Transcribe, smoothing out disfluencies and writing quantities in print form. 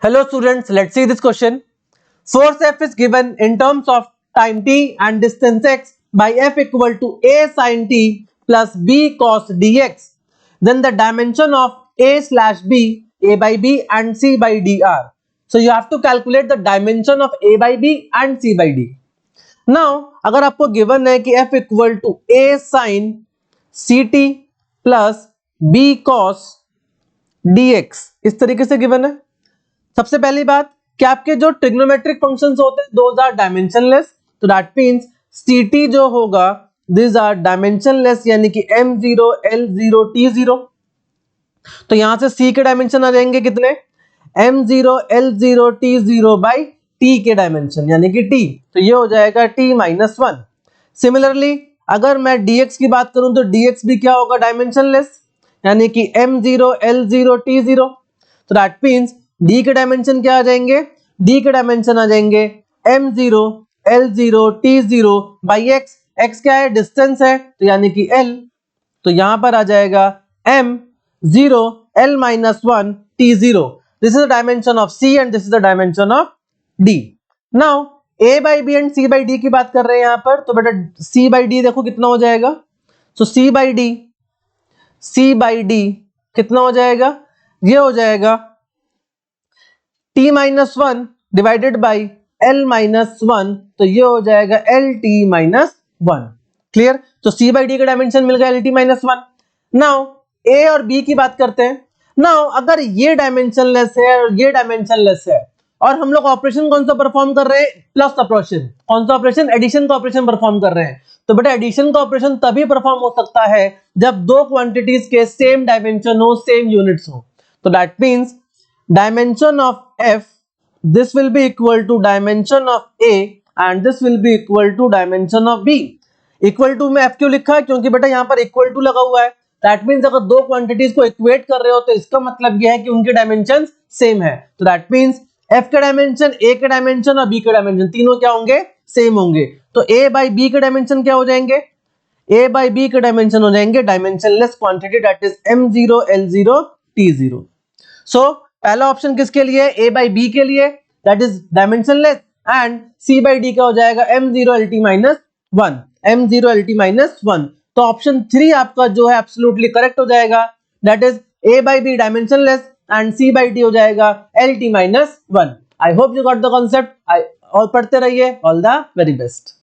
Hello students, let's see this question. Force F is given in terms of time t and distance x by F equal to a sin t plus b cos dx. Then the dimension of a slash b, a by b and c by d are. So you have to calculate the dimension of a by b and c by d. Now अगर आपको given है कि F equal to a sin ct plus b cos dx इस तरीके से given है. सबसे पहली बात कि आपके जो ट्रिग्नोमेट्रिक फंक्शंस होते हैं दोज आर डायमेंशनलेस, तो दैट मींस ct जो होगा दिस आर डायमेंशनलेस यानी कि m0 l0 t0. तो यहां से c के डायमेंशन आ जाएंगे कितने, m0 l0 t0 by t के डायमेंशन यानी कि t, तो ये हो जाएगा t माइनस 1. सिमिलरली अगर मैं dx की बात करूं तो dx भी क्या होगा, डायमेंशनलेस यानी कि m0 l0 t0. तो दैट मींस d के डायमेंशन क्या आ जाएंगे, d के डायमेंशन आ जाएंगे m0 l0 t0 by x. x क्या है, डिस्टेंस है तो यानी कि l, तो यहां पर आ जाएगा m0 l minus 1 t0. This is the dimension of c and this is the dimension of d. Now a by b and c by d की बात कर रहे हैं यहां पर, तो बेटा c बाई d देखो कितना हो जाएगा. सो c बाई d कितना हो जाएगा, ये हो जाएगा t minus 1 divided by l minus 1, तो ये हो जाएगा l t माइनस 1. क्लियर. तो c बाई d का डायमेंशन मिल गया l t minus 1. Now a और b की बात करते हैं. नाउ अगर ये डायमेंशनलेस है और ये डायमेंशनलेस है और हम लोग ऑपरेशन कौन सा परफॉर्म कर रहे हैं, प्लस ऑपरेशन. कौन सा ऑपरेशन, एडिशन का ऑपरेशन परफॉर्म कर रहे हैं. तो बेटा एडिशन का ऑपरेशन तभी परफॉर्म हो सकता है जब दो क्वांटिटीज के सेम डायमेंशन हो, सेम यूनिट्स हो. तो that means dimension of f, this will be equal to dimension of a and this will be equal to dimension of b. Equal to में f क्यों लिखा है, क्योंकि बेटा यहाँ पर इक्वल टू लगा हुआ है. दैट मींस अगर दो क्वांटिटीज को इक्वेट कर रहे हो तो इसका मतलब यह है कि उनके डायमेंशन सेम है. तो दैट मींस f के डायमेंशन, a के डायमेंशन और b के डायमेंशन तीनों क्या होंगे, सेम होंगे. तो a बाई b के डायमेंशन क्या हो जाएंगे, a बाई b के डायमेंशन हो जाएंगे dimensionless quantity that is m0 l0 t0. सो पहला ऑप्शन किसके लिए, a बाई b के लिए that is dimensionless, and c by d का हो जाएगा m0 lt minus 1, m0 lt minus 1. तो ऑप्शन 3 आपका जो है एब्सोल्युटली करेक्ट हो जाएगा, that is a by b dimensionless and c by d हो जाएगा lt minus 1. I hope you got the concept. और पढ़ते रहिए. All the very best.